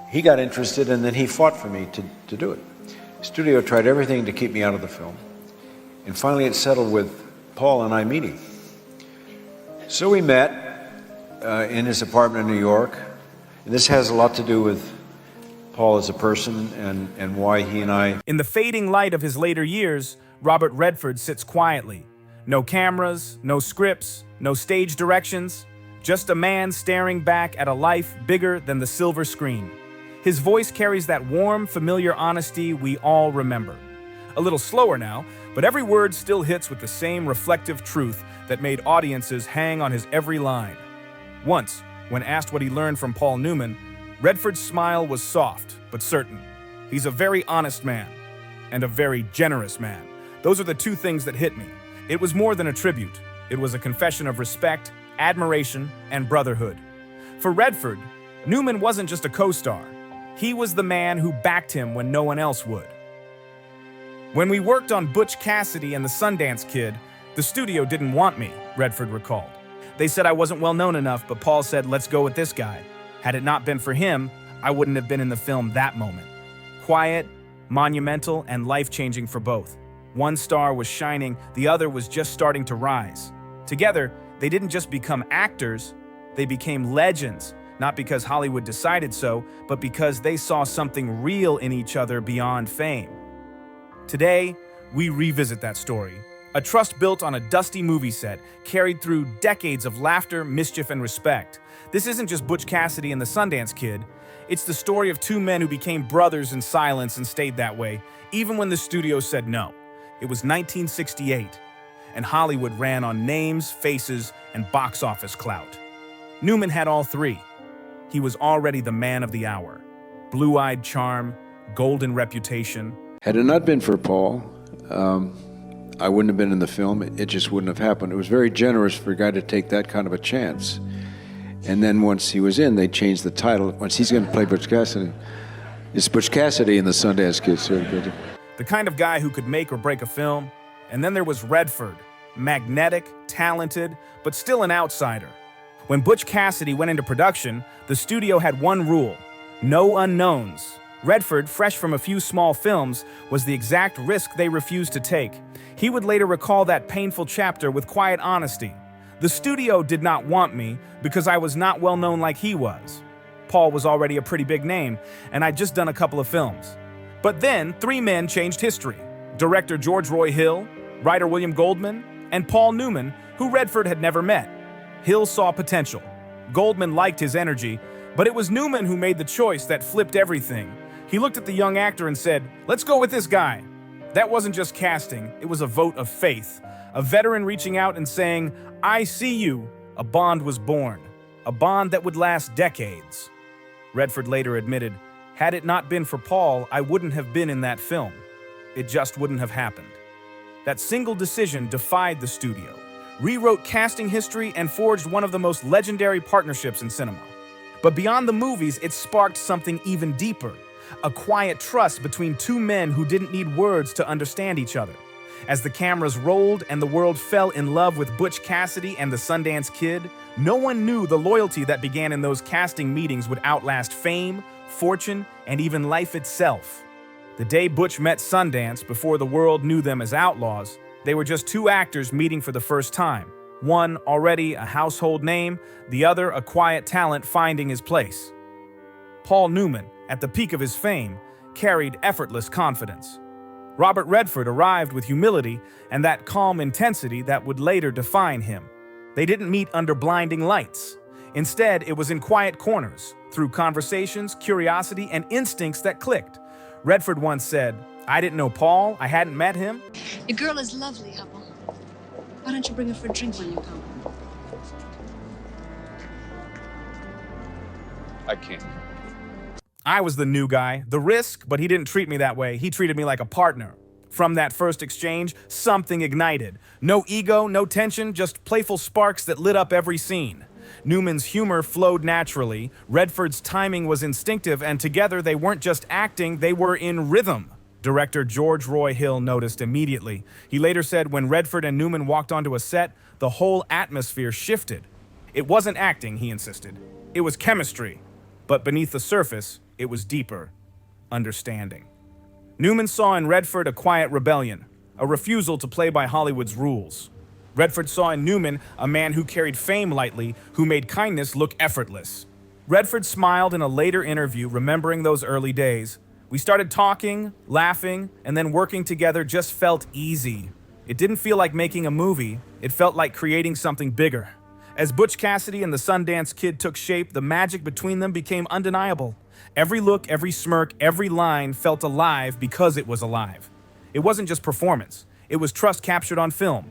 He got interested, and then he fought for me to do it. The studio tried everything to keep me out of the film, and finally it settled with Paul and I meeting. So we met in his apartment in New York, and this has a lot to do with Paul as a person and why he and I... In the fading light of his later years, Robert Redford sits quietly. No cameras, no scripts, no stage directions, just a man staring back at a life bigger than the silver screen. His voice carries that warm, familiar honesty we all remember. A little slower now, but every word still hits with the same reflective truth that made audiences hang on his every line. Once, when asked what he learned from Paul Newman, Redford's smile was soft but certain. He's a very honest man, and a very generous man. Those are the two things that hit me. It was more than a tribute. It was a confession of respect, admiration, and brotherhood. For Redford, Newman wasn't just a co-star. He was the man who backed him when no one else would. When we worked on Butch Cassidy and the Sundance Kid, the studio didn't want me, Redford recalled. They said I wasn't well known enough, but Paul said, let's go with this guy. Had it not been for him, I wouldn't have been in the film that moment. Quiet, monumental, and life-changing for both. One star was shining, the other was just starting to rise. Together, they didn't just become actors, they became legends, not because Hollywood decided so, but because they saw something real in each other beyond fame. Today, we revisit that story. A trust built on a dusty movie set, carried through decades of laughter, mischief, and respect. This isn't just Butch Cassidy and the Sundance Kid. It's the story of two men who became brothers in silence and stayed that way, even when the studio said no. It was 1968, and Hollywood ran on names, faces, and box office clout. Newman had all three. He was already the man of the hour. Blue-eyed charm, golden reputation. Had it not been for Paul, I wouldn't have been in the film. It just wouldn't have happened. It was very generous for a guy to take that kind of a chance. And then once he was in, they changed the title. Once he's going to play Butch Cassidy, it's Butch Cassidy in the Sundance Kid. The kind of guy who could make or break a film. And then there was Redford, magnetic, talented, but still an outsider. When Butch Cassidy went into production, the studio had one rule: no unknowns. Redford, fresh from a few small films, was the exact risk they refused to take. He would later recall that painful chapter with quiet honesty. The studio did not want me because I was not well known like he was. Paul was already a pretty big name, and I'd just done a couple of films. But then, three men changed history. Director George Roy Hill, writer William Goldman, and Paul Newman, who Redford had never met. Hill saw potential. Goldman liked his energy, but it was Newman who made the choice that flipped everything. He looked at the young actor and said, let's go with this guy. That wasn't just casting, it was a vote of faith. A veteran reaching out and saying, I see you. A bond was born. A bond that would last decades. Redford later admitted, had it not been for Paul, I wouldn't have been in that film. It just wouldn't have happened. That single decision defied the studio, rewrote casting history, and forged one of the most legendary partnerships in cinema. But beyond the movies, it sparked something even deeper. A quiet trust between two men who didn't need words to understand each other. As the cameras rolled and the world fell in love with Butch Cassidy and the Sundance Kid, no one knew the loyalty that began in those casting meetings would outlast fame, fortune, and even life itself. The day Butch met Sundance, before the world knew them as outlaws, they were just two actors meeting for the first time. One already a household name, the other a quiet talent finding his place. Paul Newman, at the peak of his fame, carried effortless confidence. Robert Redford arrived with humility and that calm intensity that would later define him. They didn't meet under blinding lights. Instead, it was in quiet corners, through conversations, curiosity, and instincts that clicked. Redford once said, I didn't know Paul, I hadn't met him. Your girl is lovely, Hubble. Why don't you bring her for a drink when you come? I can't. I was the new guy, the risk, but he didn't treat me that way. He treated me like a partner. From that first exchange, something ignited. No ego, no tension, just playful sparks that lit up every scene. Newman's humor flowed naturally, Redford's timing was instinctive, and together they weren't just acting, they were in rhythm. Director George Roy Hill noticed immediately. He later said when Redford and Newman walked onto a set, the whole atmosphere shifted. It wasn't acting, he insisted. It was chemistry. But beneath the surface, it was deeper: understanding. Newman saw in Redford a quiet rebellion, a refusal to play by Hollywood's rules. Redford saw in Newman a man who carried fame lightly, who made kindness look effortless. Redford smiled in a later interview, remembering those early days. "We started talking, laughing, and then working together just felt easy. It didn't feel like making a movie, it felt like creating something bigger." As Butch Cassidy and the Sundance Kid took shape, the magic between them became undeniable. Every look, every smirk, every line felt alive because it was alive. It wasn't just performance, it was trust captured on film.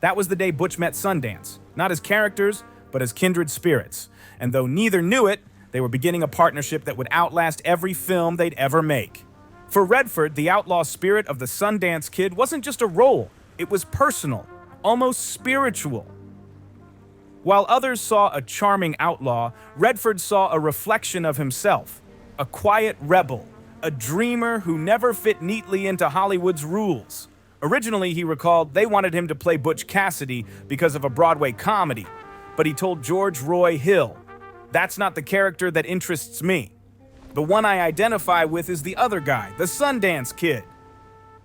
That was the day Butch met Sundance, not as characters, but as kindred spirits. And though neither knew it, they were beginning a partnership that would outlast every film they'd ever make. For Redford, the outlaw spirit of the Sundance Kid wasn't just a role, it was personal, almost spiritual. While others saw a charming outlaw, Redford saw a reflection of himself, a quiet rebel, a dreamer who never fit neatly into Hollywood's rules. Originally, he recalled, they wanted him to play Butch Cassidy because of a Broadway comedy, but he told George Roy Hill, "That's not the character that interests me. The one I identify with is the other guy, the Sundance Kid."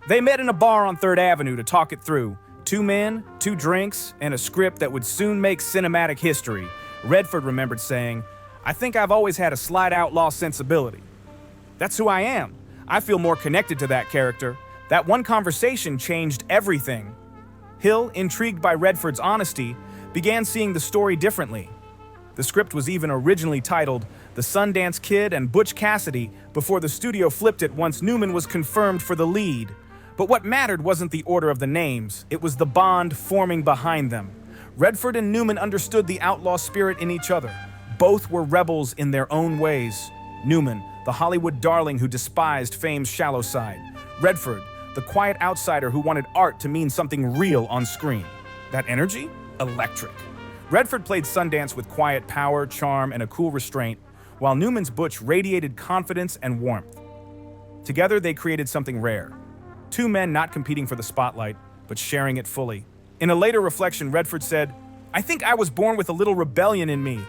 They met in a bar on 3rd Avenue to talk it through. 2 men, 2 drinks, and a script that would soon make cinematic history. Redford remembered saying, "I think I've always had a slight outlaw sensibility. That's who I am. I feel more connected to that character. That one conversation changed everything." Hill, intrigued by Redford's honesty, began seeing the story differently. The script was even originally titled The Sundance Kid and Butch Cassidy before the studio flipped it once Newman was confirmed for the lead. But what mattered wasn't the order of the names, it was the bond forming behind them. Redford and Newman understood the outlaw spirit in each other. Both were rebels in their own ways. Newman, the Hollywood darling who despised fame's shallow side. Redford, the quiet outsider who wanted art to mean something real on screen. That energy? Electric. Redford played Sundance with quiet power, charm, and a cool restraint, while Newman's Butch radiated confidence and warmth. Together, they created something rare. 2 men not competing for the spotlight, but sharing it fully. In a later reflection, Redford said, "I think I was born with a little rebellion in me."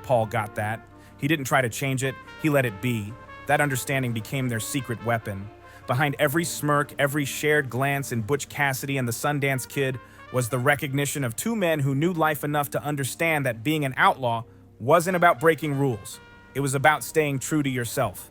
Paul got that. He didn't try to change it, he let it be. That understanding became their secret weapon. Behind every smirk, every shared glance in Butch Cassidy and the Sundance Kid was the recognition of 2 men who knew life enough to understand that being an outlaw wasn't about breaking rules. It was about staying true to yourself.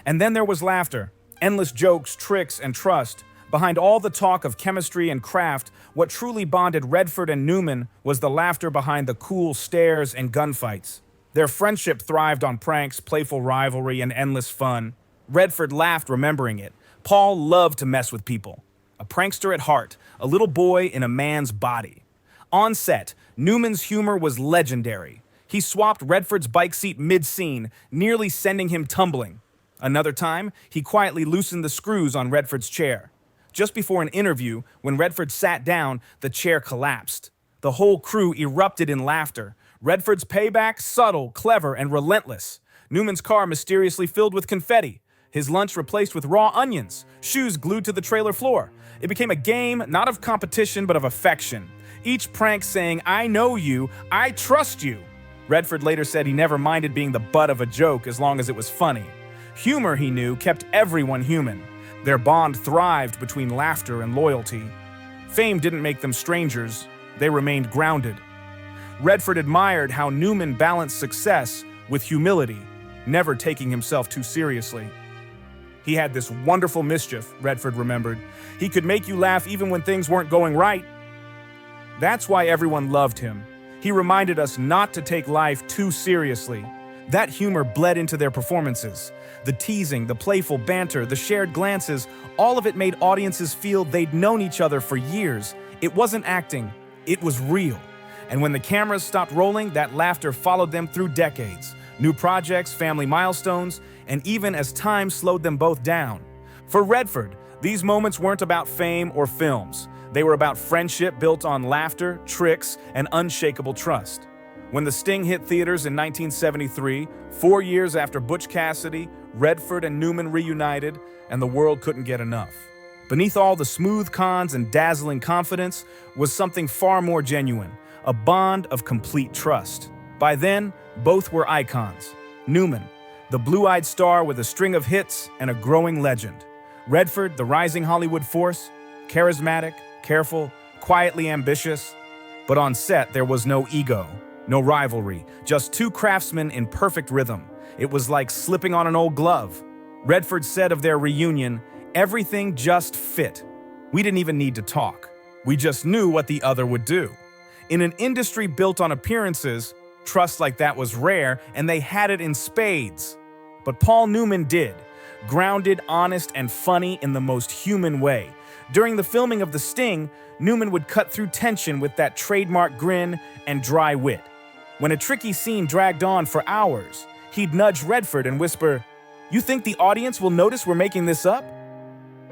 And then there was laughter, endless jokes, tricks, and trust. Behind all the talk of chemistry and craft, what truly bonded Redford and Newman was the laughter behind the cool stares and gunfights. Their friendship thrived on pranks, playful rivalry, and endless fun. Redford laughed remembering it. Paul loved to mess with people. A prankster at heart, a little boy in a man's body. On set, Newman's humor was legendary. He swapped Redford's bike seat mid-scene, nearly sending him tumbling. Another time, he quietly loosened the screws on Redford's chair. Just before an interview, when Redford sat down, the chair collapsed. The whole crew erupted in laughter. Redford's payback, subtle, clever, and relentless. Newman's car mysteriously filled with confetti. His lunch replaced with raw onions. Shoes glued to the trailer floor. It became a game, not of competition, but of affection. Each prank saying, "I know you, I trust you." Redford later said he never minded being the butt of a joke as long as it was funny. Humor, he knew, kept everyone human. Their bond thrived between laughter and loyalty. Fame didn't make them strangers, they remained grounded. Redford admired how Newman balanced success with humility, never taking himself too seriously. He had this wonderful mischief, Redford remembered. He could make you laugh even when things weren't going right. That's why everyone loved him. He reminded us not to take life too seriously. That humor bled into their performances. The teasing, the playful banter, the shared glances, all of it made audiences feel they'd known each other for years. It wasn't acting, it was real. And when the cameras stopped rolling, that laughter followed them through decades. New projects, family milestones, and even as time slowed them both down. For Redford, these moments weren't about fame or films. They were about friendship built on laughter, tricks, and unshakable trust. When The Sting hit theaters in 1973, 4 years after Butch Cassidy, Redford and Newman reunited, and the world couldn't get enough. Beneath all the smooth cons and dazzling confidence was something far more genuine, a bond of complete trust. By then, both were icons. Newman, The blue-eyed star with a string of hits and a growing legend. Redford, the rising Hollywood force, charismatic, careful, quietly ambitious. But on set, there was no ego, no rivalry, just two craftsmen in perfect rhythm. It was like slipping on an old glove. Redford said of their reunion, "Everything just fit. We didn't even need to talk. We just knew what the other would do." In an industry built on appearances, trust like that was rare, and they had it in spades. But Paul Newman did. Grounded, honest, and funny in the most human way. During the filming of The Sting, Newman would cut through tension with that trademark grin and dry wit. When a tricky scene dragged on for hours, he'd nudge Redford and whisper, "You think the audience will notice we're making this up?"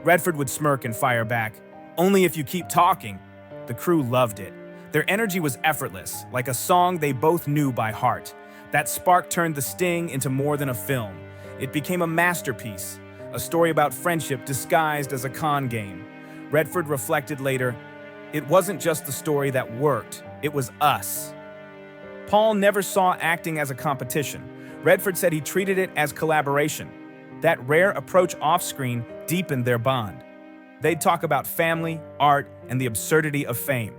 Redford would smirk and fire back, "Only if you keep talking." The crew loved it. Their energy was effortless, like a song they both knew by heart. That spark turned The Sting into more than a film. It became a masterpiece, a story about friendship disguised as a con game. Redford reflected later, "It wasn't just the story that worked, it was us." Paul never saw acting as a competition. Redford said he treated it as collaboration. That rare approach off-screen deepened their bond. They'd talk about family, art, and the absurdity of fame.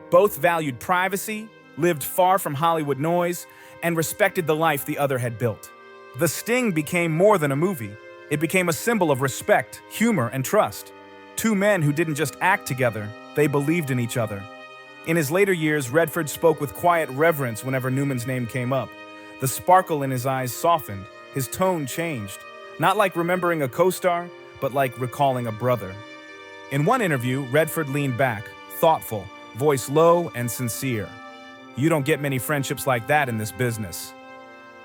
Both valued privacy, lived far from Hollywood noise, and respected the life the other had built. The Sting became more than a movie. It became a symbol of respect, humor, and trust. Two men who didn't just act together, they believed in each other. In his later years, Redford spoke with quiet reverence whenever Newman's name came up. The sparkle in his eyes softened, his tone changed. Not like remembering a co-star, but like recalling a brother. In one interview, Redford leaned back, thoughtful, voice low and sincere. "You don't get many friendships like that in this business.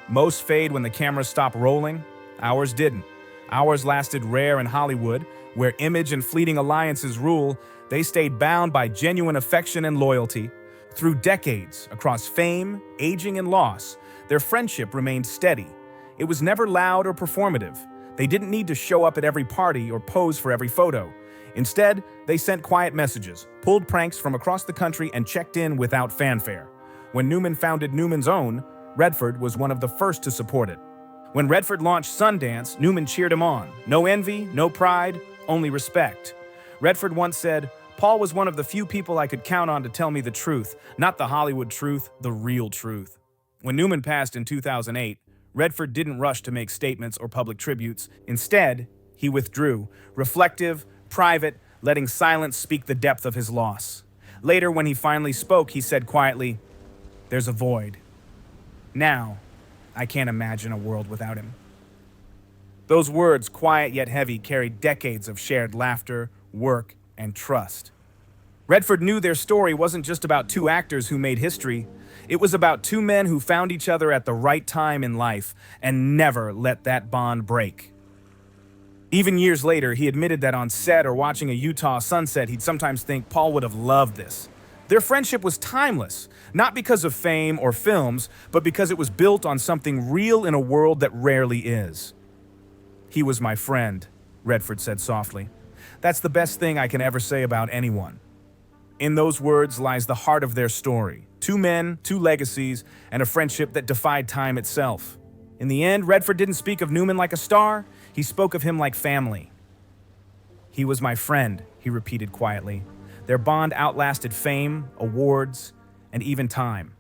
Most fade when the cameras stop rolling. Ours didn't. Ours lasted rare in Hollywood, where image and fleeting alliances rule. They stayed bound by genuine affection and loyalty. Through decades, across fame, aging, and loss, their friendship remained steady. It was never loud or performative. They didn't need to show up at every party or pose for every photo. Instead, they sent quiet messages, pulled pranks from across the country, and checked in without fanfare. When Newman founded Newman's Own, Redford was one of the first to support it. When Redford launched Sundance, Newman cheered him on. No envy, no pride, only respect. Redford once said, "Paul was one of the few people I could count on to tell me the truth, not the Hollywood truth, the real truth." When Newman passed in 2008, Redford didn't rush to make statements or public tributes. Instead, he withdrew, reflective, private, letting silence speak the depth of his loss. Later, when he finally spoke, he said quietly, "There's a void. Now, I can't imagine a world without him." Those words, quiet yet heavy, carried decades of shared laughter, work, and trust. Redford knew their story wasn't just about two actors who made history. It was about two men who found each other at the right time in life and never let that bond break. Even years later, he admitted that on set or watching a Utah sunset, he'd sometimes think Paul would have loved this. Their friendship was timeless, not because of fame or films, but because it was built on something real in a world that rarely is. "He was my friend," Redford said softly. "That's the best thing I can ever say about anyone." In those words lies the heart of their story. Two men, two legacies, and a friendship that defied time itself. In the end, Redford didn't speak of Newman like a star, he spoke of him like family. "He was my friend," he repeated quietly. Their bond outlasted fame, awards, and even time.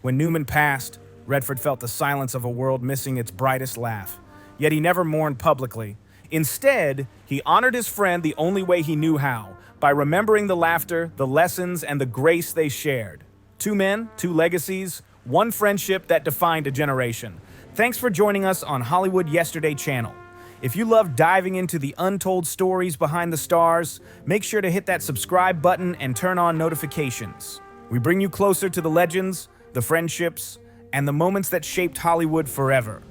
When Newman passed, Redford felt the silence of a world missing its brightest laugh. Yet he never mourned publicly. Instead, he honored his friend the only way he knew how, by remembering the laughter, the lessons, and the grace they shared. Two men, two legacies, one friendship that defined a generation. Thanks for joining us on Hollywood Yesterday channel. If you love diving into the untold stories behind the stars, make sure to hit that subscribe button and turn on notifications. We bring you closer to the legends, the friendships, and the moments that shaped Hollywood forever.